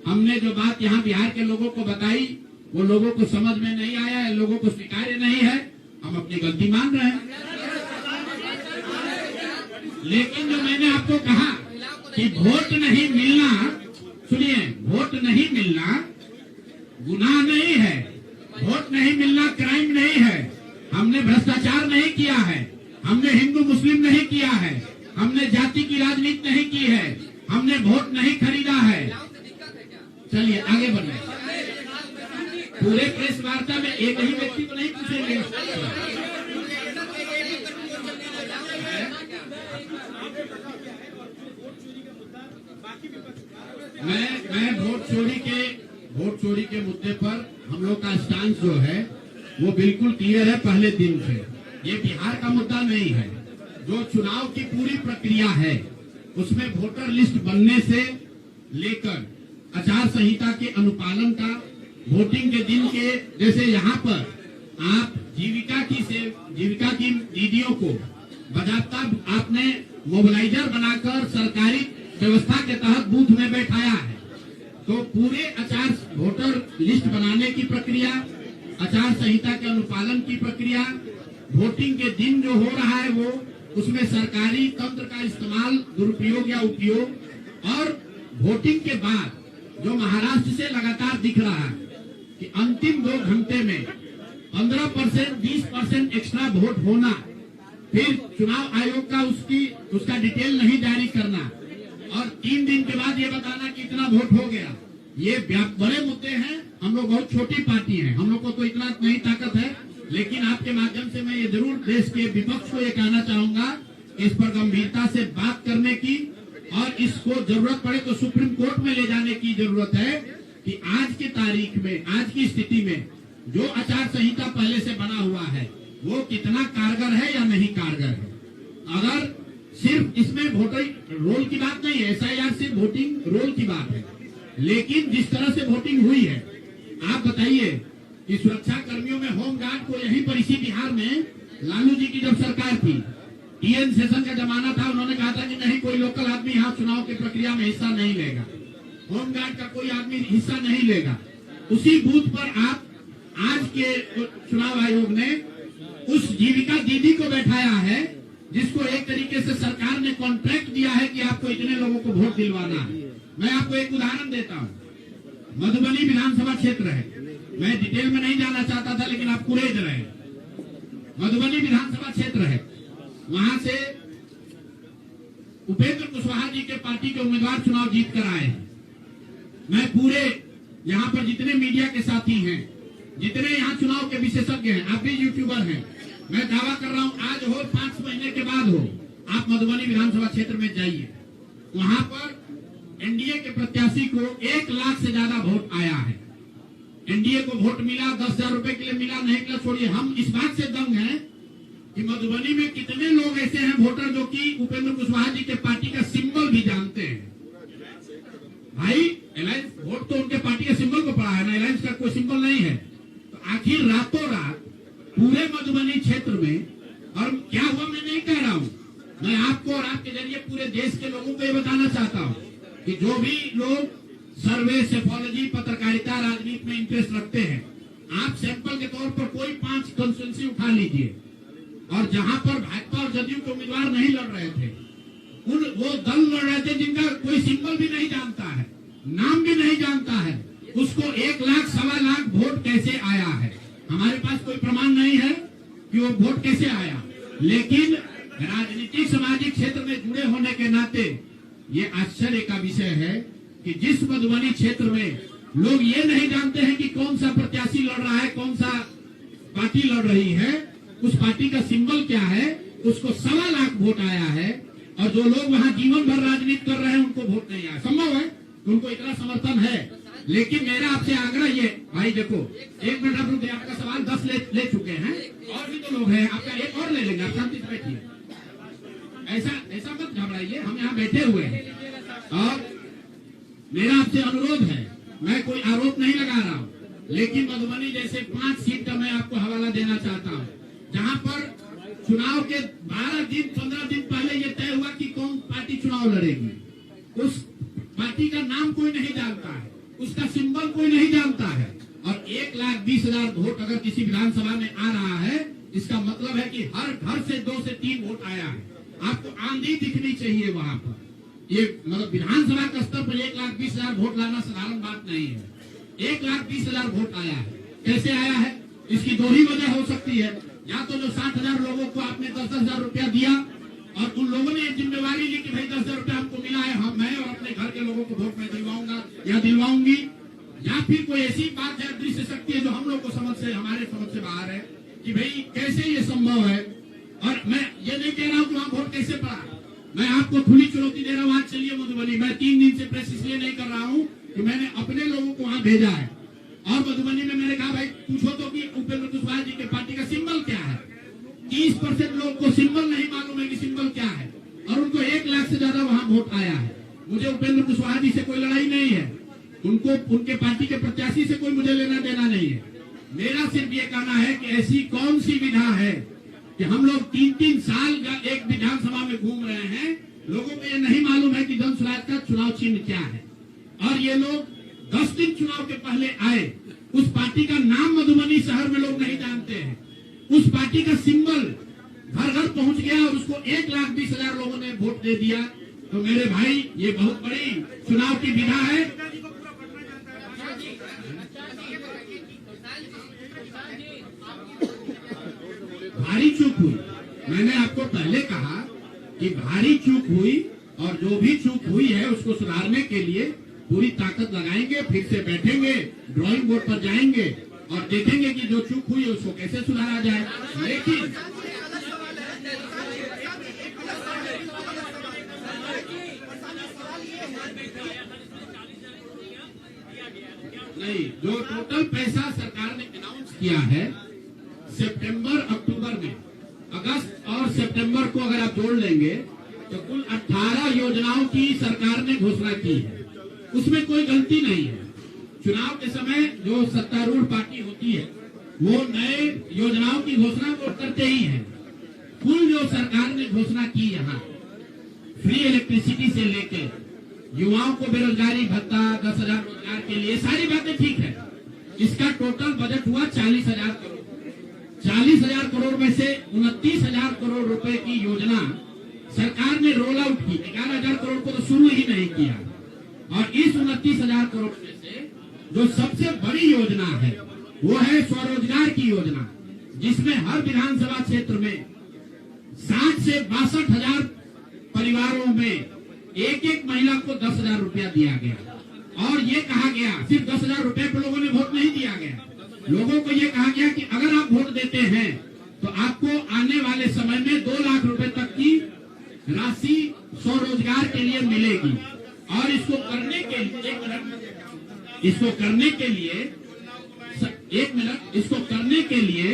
हमने जो बात यहाँ बिहार के लोगों को बताई वो लोगों को समझ में नहीं आया है, लोगों को स्वीकार्य नहीं है। हम अपनी गलती मान रहे हैं, लेकिन जो मैंने आपको कहा कि वोट नहीं मिलना, सुनिए, वोट नहीं मिलना गुनाह नहीं है, वोट नहीं मिलना क्राइम नहीं है। हमने भ्रष्टाचार नहीं किया है, हमने हिंदू मुस्लिम नहीं किया है, हमने जाति की राजनीति नहीं की है, हमने वोट नहीं खरीदा है। चलिए आगे बढ़े। पूरे प्रेस वार्ता में एक ही व्यक्ति को नहीं पूछेंगे। मैं वोट चोरी के मुद्दे पर हम लोग का स्टांस जो है वो बिल्कुल क्लियर है पहले दिन से। ये बिहार का मुद्दा नहीं है। जो चुनाव की पूरी प्रक्रिया है उसमें वोटर लिस्ट बनने से लेकर आचार संहिता के अनुपालन का, वोटिंग के दिन के, जैसे यहाँ पर आप जीविका की दीदियों को बाकायदा आपने मोबिलाइजर बनाकर सरकारी व्यवस्था के तहत बूथ में बैठाया है। तो पूरे वोटर लिस्ट बनाने की प्रक्रिया, आचार संहिता के अनुपालन की प्रक्रिया, वोटिंग के दिन जो हो रहा है वो, उसमें सरकारी तंत्र का इस्तेमाल, दुरुपयोग या उपयोग, और वोटिंग के बाद जो महाराष्ट्र से लगातार दिख रहा है कि अंतिम 2 घंटे में 15%, 20% एक्स्ट्रा वोट होना, फिर चुनाव आयोग का उसका डिटेल नहीं जारी करना, और 3 दिन के बाद ये बताना कि इतना वोट हो गया। ये बड़े मुद्दे हैं। हम लोग बहुत छोटी पार्टी हैं, हम लोग को तो इतना नहीं ताकत है, लेकिन आपके माध्यम से मैं ये जरूर देश के विपक्ष को ये कहना चाहूंगा, इस पर गंभीरता से बात करने की, और इसको जरूरत पड़े तो सुप्रीम कोर्ट में ले जाने की जरूरत है कि आज की तारीख में, आज की स्थिति में जो आचार संहिता पहले से बना हुआ है वो कितना कारगर है या नहीं कारगर है। अगर सिर्फ इसमें वोटर रोल की बात नहीं है, SIR सिर्फ वोटिंग रोल की बात है, लेकिन जिस तरह से वोटिंग हुई है, आप बताइए कि सुरक्षा कर्मियों में होमगार्ड को यहीं पर इसी बिहार में लालू जी की जब सरकार थी, TN सेशन का जमाना था, उन्होंने कहा था कि नहीं, कोई लोकल आदमी यहाँ चुनाव की प्रक्रिया में हिस्सा नहीं लेगा, होमगार्ड का कोई आदमी हिस्सा नहीं लेगा। उसी बूथ पर आप आज के चुनाव आयोग ने उस जीविका दीदी को बैठाया है जिसको एक तरीके से सरकार ने कॉन्ट्रैक्ट दिया है कि आपको इतने लोगों को वोट दिलवाना है। मैं आपको एक उदाहरण देता हूँ। मधुबनी विधानसभा क्षेत्र है, मैं डिटेल में नहीं जाना चाहता था, लेकिन आप कुरेद रहे। मधुबनी विधानसभा क्षेत्र है, वहां से उपेंद्र कुशवाहा जी के पार्टी के उम्मीदवार चुनाव जीत कर आए हैं। मैं पूरे यहाँ पर जितने मीडिया के साथी हैं, जितने यहाँ चुनाव के विशेषज्ञ हैं, आप भी यूट्यूबर हैं, मैं दावा कर रहा हूँ आज हो 5 महीने के बाद हो, आप मधुबनी विधानसभा क्षेत्र में जाइए, वहां पर एनडीए के प्रत्याशी को 1 लाख से ज्यादा वोट आया है। एनडीए को वोट मिला, 10,000 रुपए के लिए मिला, नहीं मिला छोड़िए। हम इस बात से दंग हैं कि मधुबनी में कितने लोग ऐसे हैं वोटर जो कि उपेंद्र कुशवाहा जी के पार्टी का सिंबल भी जानते हैं। भाई अलायंस वोट तो उनके पार्टी के सिंबल को पड़ा है ना, अलायंस का कोई सिंबल नहीं है। तो आखिर रातों रात पूरे मधुबनी क्षेत्र में, और क्या हुआ मैं नहीं कह रहा हूँ, मैं आपको और आपके जरिए पूरे देश के लोगों को ये बताना चाहता हूँ कि जो भी लोग सर्वे, सेफोलॉजी, पत्रकारिता, राजनीति में इंटरेस्ट रखते हैं, आप सैंपल के तौर पर कोई 5 कंस्टिट्यूंसी उठा लीजिए, और जहां पर भाजपा और जदयू के उम्मीदवार नहीं लड़ रहे थे, वो दल लड़ रहे थे जिनका कोई सिंबल भी नहीं जानता है, नाम भी नहीं जानता है, उसको 1 लाख, 1.25 लाख वोट कैसे आया है? हमारे पास कोई प्रमाण नहीं है कि वो वोट कैसे आया, लेकिन राजनीतिक सामाजिक क्षेत्र में जुड़े होने के नाते ये आश्चर्य का विषय है कि जिस मधुबनी क्षेत्र में लोग ये नहीं जानते हैं कि कौन सा प्रत्याशी लड़ रहा है, कौन सा पार्टी लड़ रही है, उस पार्टी का सिंबल क्या है, उसको 1.25 लाख वोट आया है। और जो लोग वहाँ जीवन भर राजनीति कर रहे हैं उनको वोट नहीं आया। संभव है उनको इतना समर्थन है, लेकिन मेरा आपसे आग्रह ये, भाई देखो, एक मिनट आप रुक, आपका सवाल 10 ले चुके हैं, और भी तो लोग हैं, आपका एक और ले लेंगे, आप शांति से बैठिए, ऐसा मत घबराइए, हम यहाँ बैठे हुए हैं। और मेरा आपसे अनुरोध है, मैं कोई आरोप नहीं लगा रहा हूँ, लेकिन मधुबनी जैसे 5 सीट का मैं आपको हवाला देना चाहता हूँ, जहाँ पर चुनाव के 12 दिन 15 दिन पहले ये तय हुआ कि कौन पार्टी चुनाव लड़ेगी। उस पार्टी का नाम कोई नहीं जानता है, उसका सिंबल कोई नहीं जानता है, और 1,20,000 वोट अगर किसी विधानसभा में आ रहा है, इसका मतलब है कि हर घर से 2 से 3 वोट आया है। आपको आंधी दिखनी चाहिए वहां पर। ये मतलब विधानसभा के स्तर पर 1,20,000 वोट लाना साधारण बात नहीं है। 1,20,000 वोट आया है। कैसे आया है? इसकी 2 ही वजह हो सकती है। या तो जो 60,000 लोगों को आपने 10,000 रुपया दिया और उन लोगों ने जिम्मेवारी ली कि भाई 10,000 रुपया हमको मिला है, हम मैं और अपने घर के लोगों को वोट में दिलवाऊंगा या दिलवाऊंगी, या फिर कोई ऐसी बात है, दृश्य शक्ति है जो हम लोग को हमारे समझ से बाहर है कि भाई कैसे ये संभव है। और मैं ये नहीं कह रहा हूँ कि वहाँ वोट कैसे पड़ा, मैं आपको खुली चुनौती दे रहा हूँ, आज चलिए मधुबनी। मैं 3 दिन से प्रेस इसलिए नहीं कर रहा हूँ कि मैंने अपने लोगों को वहाँ भेजा है, और मधुबनी में मैंने कहा भाई पूछो तो कि उपेंद्र कुशवाहा जी के पार्टी का सिंबल क्या है। 30% लोग को सिंबल नहीं मालूम है कि सिंबल क्या है, और उनको 1 लाख से ज्यादा वहाँ वोट आया है। मुझे उपेंद्र कुशवाहा जी से कोई लड़ाई नहीं है, उनको उनके पार्टी के प्रत्याशी से कोई मुझे लेना देना नहीं है। मेरा सिर्फ ये कहना है कि ऐसी कौन सी विधा है कि हम लोग 3-3 साल एक विधानसभा में घूम रहे हैं, लोगों को ये नहीं मालूम है कि जनसुराज का चुनाव चिन्ह क्या है, और ये लोग 10 दिन चुनाव के पहले आए। उस पार्टी का नाम मधुबनी शहर में लोग नहीं जानते हैं, उस पार्टी का सिंबल घर घर पहुंच गया और उसको 1,20,000 लोगों ने वोट दे दिया। तो मेरे भाई, ये बहुत बड़ी चुनाव की विधा है। भारी चूक हुई, मैंने आपको पहले कहा कि भारी चूक हुई, और जो भी चूक हुई है उसको सुधारने के लिए पूरी ताकत लगाएंगे, फिर से बैठेंगे, ड्राइंग बोर्ड पर जाएंगे और देखेंगे कि जो चूक हुई है उसको कैसे सुधारा जाए। लेकिन नहीं, जो टोटल पैसा सरकार ने अनाउंस किया है सितंबर अक्टूबर में, अगस्त और सितंबर को अगर आप जोड़ लेंगे तो कुल 18 योजनाओं की सरकार ने घोषणा की है। उसमें कोई गलती नहीं है। चुनाव के समय जो सत्तारूढ़ पार्टी होती है वो नए योजनाओं की घोषणा को करते ही है। कुल जो सरकार ने घोषणा की यहाँ, फ्री इलेक्ट्रिसिटी से लेके युवाओं को बेरोजगारी भत्ता, 10,000 रोजगार के लिए, सारी बातें ठीक है। इसका टोटल बजट हुआ 40,000 करोड़। 40,000 करोड़ में से 29,000 करोड़ रुपए की योजना सरकार ने रोल आउट की। 11,000 करोड़ को तो शुरू ही नहीं किया, और इस 29,000 करोड़ में से जो सबसे बड़ी योजना है वो है स्वरोजगार की योजना, जिसमें हर विधानसभा क्षेत्र में 60 से 62,000 परिवारों में एक महिला को 10,000 रुपया दिया गया। और ये कहा गया, सिर्फ 10,000 रुपए पर लोगों ने वोट नहीं दिया गया, लोगों को ये कहा गया कि अगर आप वोट देते हैं तो आपको आने वाले समय में 2 लाख रुपए तक की राशि स्वरोजगार के लिए मिलेगी। और इसको करने के लिए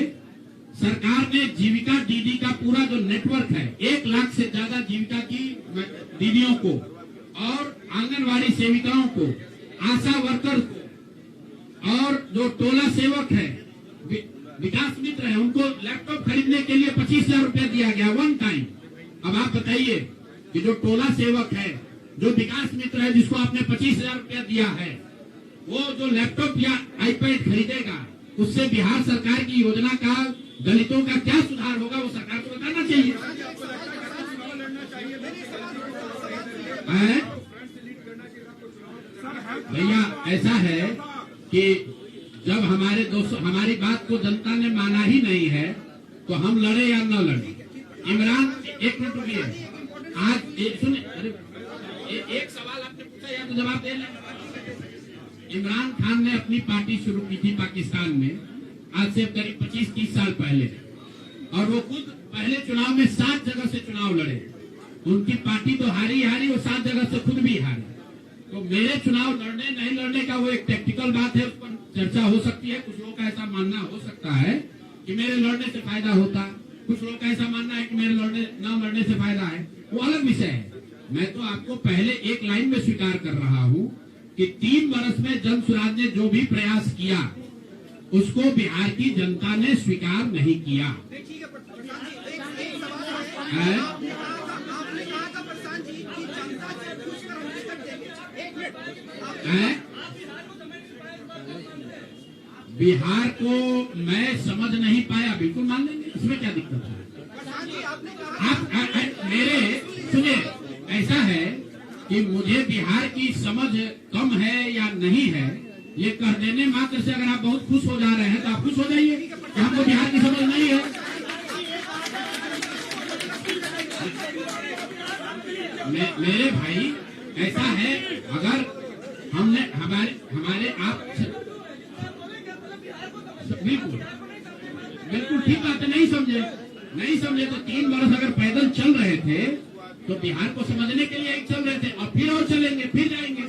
सरकार ने जीविका दीदी का पूरा जो नेटवर्क है, 1 लाख से ज्यादा जीविका की दीदियों को और आंगनवाड़ी सेविकाओं को, आशा वर्कर को, और जो टोला सेवक है, विकास मित्र है, उनको लैपटॉप खरीदने के लिए 25,000 रुपया दिया गया 1 टाइम। अब आप बताइए कि जो टोला सेवक है, जो विकास मित्र है, जिसको आपने 25,000 रुपया दिया है, वो जो लैपटॉप या आईपैड खरीदेगा, उससे बिहार सरकार की योजना का, दलितों का क्या सुधार होगा, वो सरकार को बताना चाहिए। भैया ऐसा है कि जब हमारी बात को जनता ने माना ही नहीं है तो हम लड़े या न लड़े। इमरान, एक मिनट रुकिए, आज सुनिए, एक सवाल आपने पूछा या तो जवाब दे लें। इमरान खान ने अपनी पार्टी शुरू की थी पाकिस्तान में, आज से करीब 25-30 साल पहले, और वो खुद पहले चुनाव में 7 जगह से चुनाव लड़े। उनकी पार्टी तो हारी हारी, वो 7 जगह से खुद भी हारे। तो मेरे चुनाव लड़ने नहीं लड़ने का वो एक टेक्निकल बात है, उस पर चर्चा हो सकती है। कुछ लोगों का ऐसा मानना हो सकता है कि मेरे लड़ने से फायदा होता, कुछ लोगों का ऐसा मानना है कि मेरे लड़ने से फायदा है, वो अलग विषय है। मैं तो आपको पहले एक लाइन में स्वीकार कर रहा हूँ कि 3 वर्ष में जन स्वराज ने जो भी प्रयास किया उसको बिहार की जनता ने स्वीकार नहीं किया। बिहार को मैं समझ नहीं पाया, बिल्कुल मान लेंगे, इसमें क्या दिक्कत है? आप मेरे सुनिए, ऐसा है कि मुझे बिहार की समझ कम है या नहीं है, ये कह देने मात्र से अगर आप बहुत खुश हो जा रहे हैं तो आप खुश हो जाइए कि हमको बिहार की समझ नहीं है। मेरे भाई ऐसा है, अगर हमने हमारे आप बिल्कुल ठीक बात है, नहीं समझे तो 3 वर्ष अगर पैदल चल रहे थे तो बिहार को समझने के लिए एक चल रहे थे, और फिर और चलेंगे, फिर जाएंगे।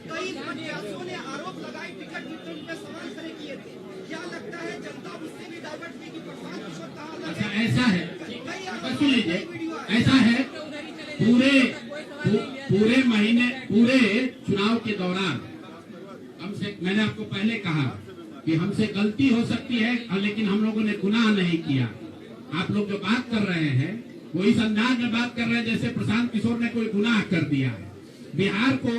कई प्रत्याशियों ने आरोप लगाए टिकट वितरण में सवाल खड़े किए थे, क्या लगता है जनता उससे भी डाइवर्ट होगी? प्रशांत किशोर कहा अच्छा ऐसा है, सुन लीजिए, ऐसा है पूरे महीने, पूरे चुनाव के दौरान हमसे, मैंने आपको पहले कहा कि हमसे गलती हो सकती है, लेकिन हम लोगों ने गुनाह नहीं किया। आप लोग जो बात कर रहे हैं वो इस अंदाज में बात कर रहे हैं जैसे प्रशांत किशोर ने कोई गुनाह कर दिया है, बिहार को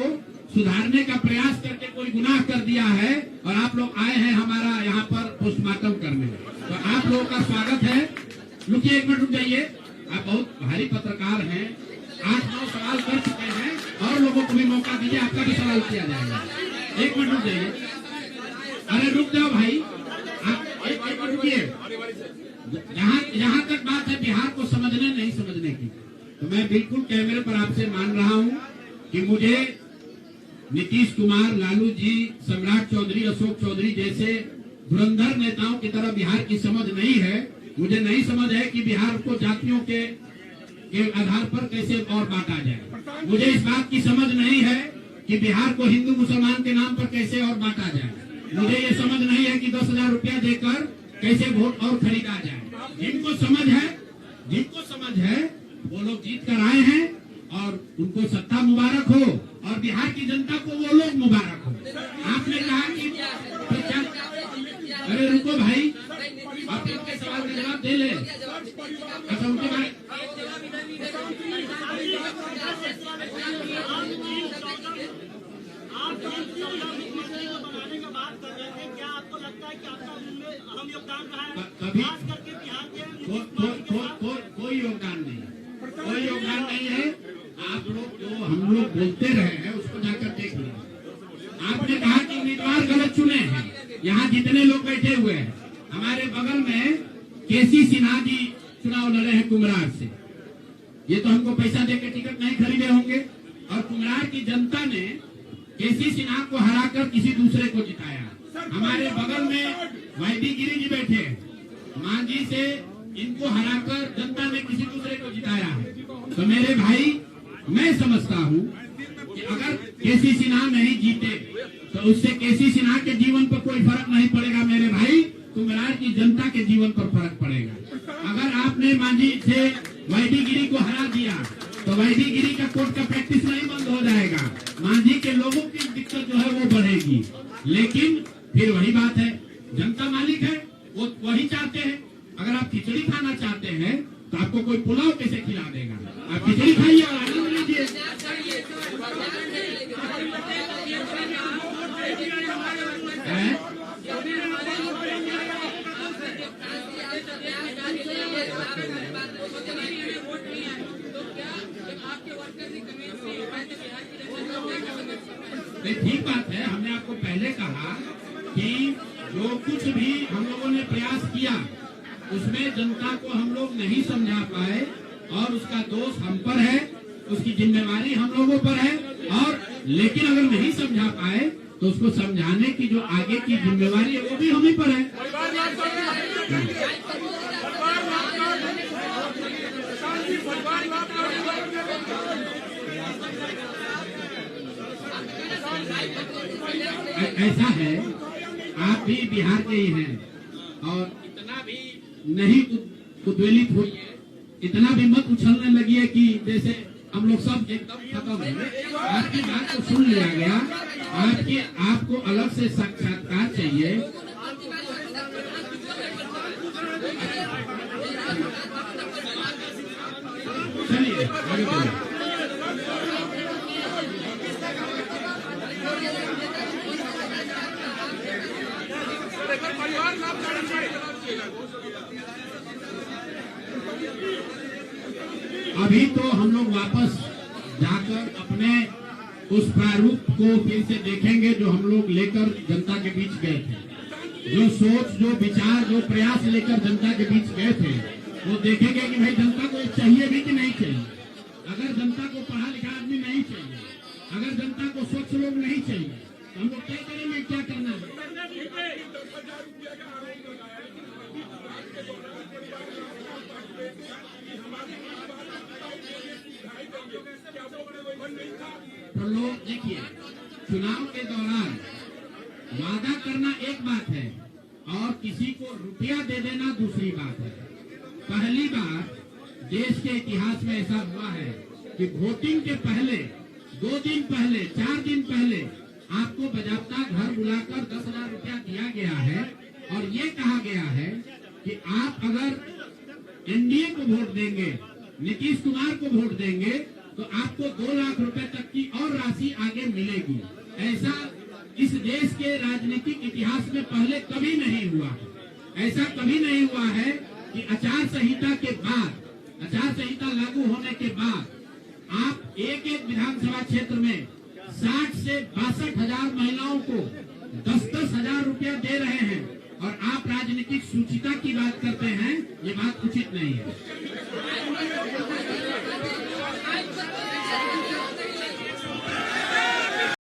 सुधारने का प्रयास करके कोई गुनाह कर दिया है, और आप लोग आए हैं हमारा यहाँ पर पोस्टमार्टम करने। तो आप लोगों का स्वागत है। रुकिए, एक मिनट रुक जाइए, आप बहुत भारी पत्रकार हैं, 8-9 सवाल कर चुके हैं, और लोगों को भी मौका दीजिए, आपका भी सवाल किया जाएगा। एक मिनट रुक जाइए, अरे रुक जाओ भाई, आप एक मिनट रुकिए। जहाँ तक बात है बिहार को समझने नहीं समझने की, तो मैं बिल्कुल कैमरे पर आपसे मान रहा हूँ कि मुझे नीतीश कुमार, लालू जी, सम्राट चौधरी, अशोक चौधरी जैसे धुरंधर नेताओं की तरह बिहार की समझ नहीं है। मुझे नहीं समझ है कि बिहार को जातियों के आधार पर कैसे और बांटा जाए। मुझे इस बात की समझ नहीं है कि बिहार को हिंदू मुसलमान के नाम पर कैसे और बांटा जाए। मुझे ये समझ नहीं है कि 10,000 रुपया देकर कैसे वोट और खरीदा जाए। जिनको समझ है वो लोग जीत कर आए हैं, और उनको सत्ता मुबारक हो, और बिहार की जनता को वो लोग मुबारक हो। आपने कहा कि अरे रुको भाई, आप इनके सवाल का जवाब दे ले। अच्छा, उनके बारे कोई योगदान नहीं है। आप लोग जो हम लोग बोलते रहे हैं उसको जाकर देख लीजिए। आपने कहा कि उम्मीदवार गलत चुने हैं। यहाँ जितने लोग बैठे हुए हैं, हमारे बगल में केसी सिन्हा जी चुनाव लड़े हैं कुम्हरार से। ये तो हमको पैसा देकर टिकट नहीं खरीदे होंगे, और कुम्हरार की जनता ने केसी सिन्हा को हराकर किसी दूसरे को जिताया। हमारे बगल में वैदी गिरी जी बैठे हैं, मांझी से इनको हराकर जनता ने किसी दूसरे को जिताया है। तो मेरे भाई, मैं समझता हूँ कि अगर केसी सिन्हा नहीं जीते तो उससे केसी सिन्हा के जीवन पर कोई फर्क नहीं पड़ेगा मेरे भाई, कुम्हरार की जनता के जीवन पर फर्क पड़ेगा। अगर आपने मांझी से वैदी गिरी को हरा दिया तो वैदी गिरी का कोर्ट का प्रैक्टिस नहीं बंद हो जाएगा, मांझी के लोगों की दिक्कत जो है वो बढ़ेगी। लेकिन फिर वही बात है, जनता मालिक है, वो वही चाहते हैं। अगर आप खिचड़ी खाना चाहते हैं तो आपको कोई पुलाव कैसे खिला देगा? आप खिचड़ी खाइए और आनंद लीजिए। ठीक बात है, हमने आपको पहले कहा कि जो कुछ भी हम लोगों ने प्रयास किया उसमें जनता को हम लोग नहीं समझा पाए, और उसका दोष हम पर है, उसकी जिम्मेवारी हम लोगों पर है, और लेकिन अगर नहीं समझा पाए तो उसको समझाने की जो आगे की जिम्मेवारी है वो भी हम ही पर है। ऐसा है, आप भी बिहार के ही हैं और इतना भी नहीं उद्वेलित हुई है, इतना भी मत उछलने लगी है कि जैसे हम लोग सब एकदम खत्म है। आपकी बात को सुन लिया गया, आपको अलग से साक्षात्कार चाहिए। चलिए आगे बढ़िए। अभी तो हम लोग वापस जाकर अपने उस प्रारूप को फिर से देखेंगे जो हम लोग लेकर जनता के बीच गए थे। जो सोच, जो विचार, जो प्रयास लेकर जनता के बीच गए थे, वो देखेंगे कि भाई जनता को चाहिए भी कि नहीं चाहिए। अगर जनता को पढ़ा लिखा आदमी नहीं चाहिए, अगर जनता को स्वच्छ लोग नहीं चाहिए, तो हम लोग क्या करेंगे, क्या करना है। तो लोग देखिए, चुनाव के दौरान वादा करना एक बात है और किसी को रुपया दे देना दूसरी बात है। पहली बार देश के इतिहास में ऐसा हुआ है कि वोटिंग के पहले 2 दिन पहले, 4 दिन पहले आपको बजाबता घर बुलाकर 10,000 रुपया दिया गया है और ये कहा गया है कि आप अगर एनडीए को वोट देंगे, नीतीश कुमार को वोट देंगे तो आपको 2 लाख रुपए तक की और राशि आगे मिलेगी। ऐसा इस देश के राजनीतिक इतिहास में पहले कभी नहीं हुआ। ऐसा कभी नहीं हुआ है कि आचार संहिता के बाद, आचार संहिता लागू होने के बाद आप एक विधानसभा क्षेत्र में 60 से 62,000 महिलाओं को 10,000 रुपया दे रहे हैं और आप राजनीतिक सूचिता की बात करते हैं। ये बात उचित नहीं है।